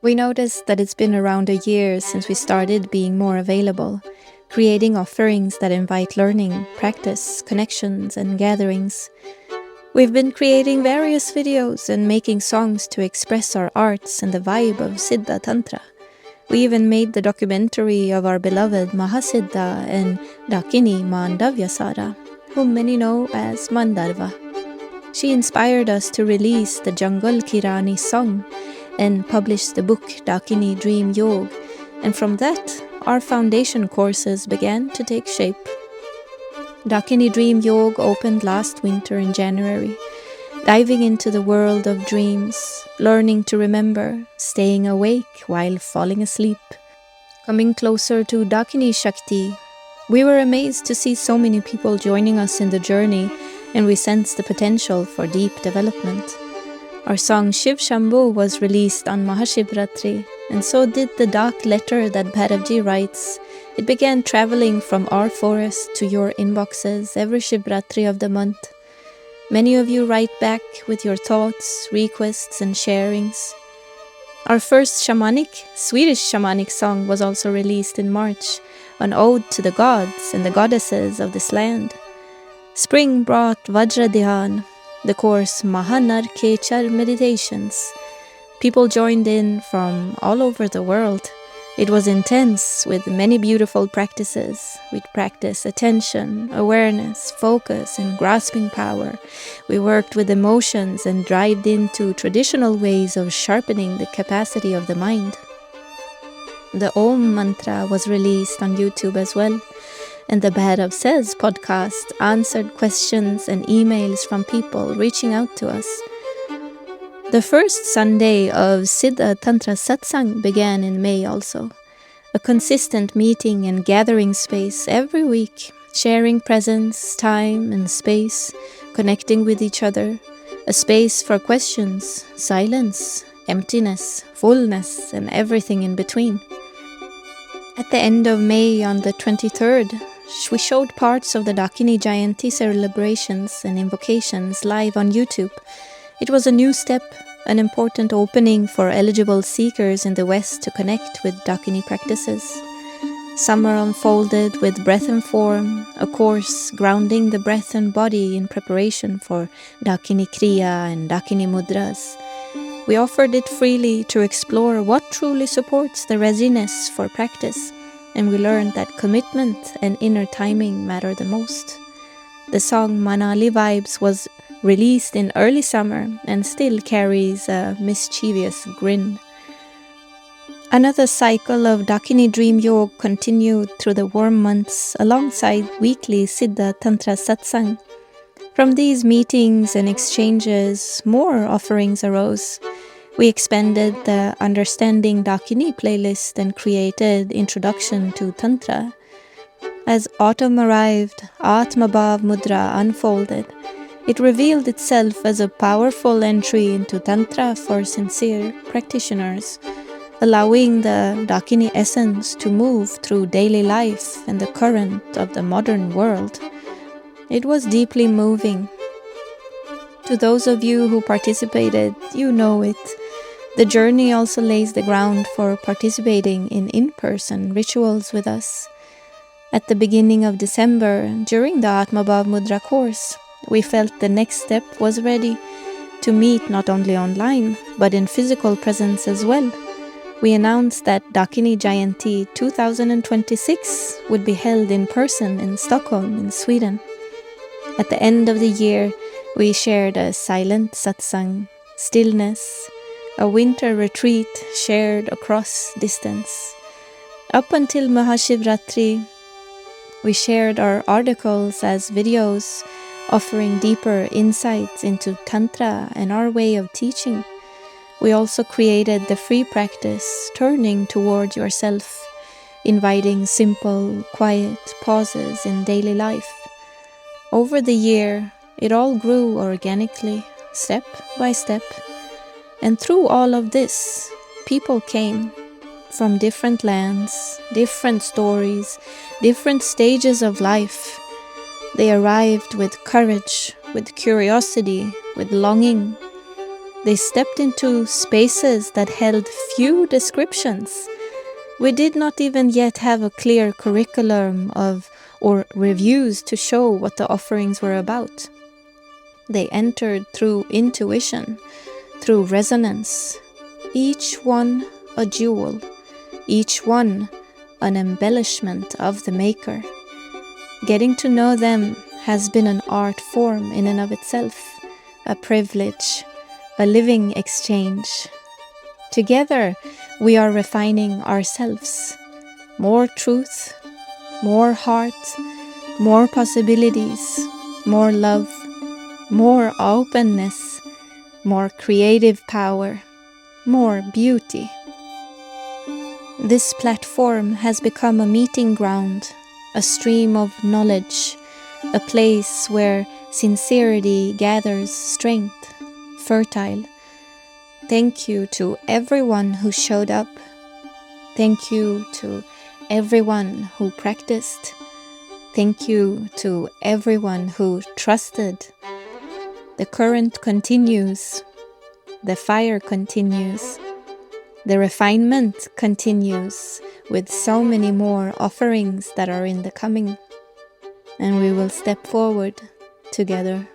We noticed that it's been around a year since we started being more available, creating offerings that invite learning, practice, connections, and gatherings. We've been creating various videos and making songs to express our arts and the vibe of Siddha Tantra. We even made the documentary of our beloved Mahasiddha and Dakini Mandavya Sara, whom many know as Mandavya. She inspired us to release the Jungle Kirani song and publish the book Dakini Dream Yoga, and from that, our foundation courses began to take shape. Dakini Dream Yoga opened last winter in January, diving into the world of dreams, learning to remember, staying awake while falling asleep. Coming closer to Dakini Shakti, we were amazed to see so many people joining us in the journey, and we sensed the potential for deep development. Our song Shiv Shambhu was released on Mahashivaratri, and so did the Daak Letter that Bhairavji writes. It began traveling from our forest to your inboxes every Shivaratri of the month. Many of you write back with your thoughts, requests, and sharings. Our first Swedish shamanic song was also released in March, an ode to the gods and the goddesses of this land. Spring brought Vajradhyan, the course Mahanarkhechar meditations. People joined in from all over the world. It was intense with many beautiful practices. We'd practice attention, awareness, focus, and grasping power. We worked with emotions and dived into traditional ways of sharpening the capacity of the mind. The Om mantra was released on YouTube as well, and the Bhairav Says podcast answered questions and emails from people reaching out to us. The first Sunday of Siddha Tantra Satsang began in May also. A consistent meeting and gathering space every week, sharing presence, time, and space, connecting with each other. A space for questions, silence, emptiness, fullness, and everything in between. At the end of May, on the 23rd, we showed parts of the Dakini Jayanti celebrations and invocations live on YouTube. It was a new step, an important opening for eligible seekers in the West to connect with Dakini practices. Summer unfolded with breath and form, a course grounding the breath and body in preparation for Dakini Kriya and Dakini Mudras. We offered it freely to explore what truly supports the readiness for practice, and we learned that commitment and inner timing matter the most. The song Manali Vibes was released in early summer and still carries a mischievous grin. Another cycle of Dakini Dream Yoga continued through the warm months alongside weekly Siddha Tantra Satsang. From these meetings and exchanges, more offerings arose. We expanded the Understanding Dakini playlist and created Introduction to Tantra. As autumn arrived, Atmabhav Mudra unfolded. It revealed itself as a powerful entry into Tantra for sincere practitioners, allowing the Dakini essence to move through daily life and the current of the modern world. It was deeply moving. To those of you who participated, you know it. The journey also lays the ground for participating in in-person rituals with us. At the beginning of December, during the Atmabhav Mudra course, we felt the next step was ready to meet not only online, but in physical presence as well. We announced that Dakini Jayanti 2026 would be held in person in Stockholm, in Sweden. At the end of the year, we shared a silent satsang, stillness, a winter retreat shared across distance. Up until Mahashivaratri, we shared our articles as videos, offering deeper insights into Tantra and our way of teaching. We also created the free practice, turning toward yourself, inviting simple, quiet pauses in daily life. Over the year, it all grew organically, step by step. And through all of this, people came from different lands, different stories, different stages of life. They arrived with courage, with curiosity, with longing. They stepped into spaces that held few descriptions. We did not even yet have a clear curriculum or reviews to show what the offerings were about. They entered through intuition, through resonance, each one a jewel, each one an embellishment of the Maker. Getting to know them has been an art form in and of itself, a privilege, a living exchange. Together, we are refining ourselves. More truth, more heart, more possibilities, more love, more openness, more creative power, more beauty. This platform has become a meeting ground, a stream of knowledge, a place where sincerity gathers strength, fertile. Thank you to everyone who showed up. Thank you to everyone who practiced. Thank you to everyone who trusted. The current continues. The fire continues. The refinement continues with so many more offerings that are in the coming. And we will step forward together.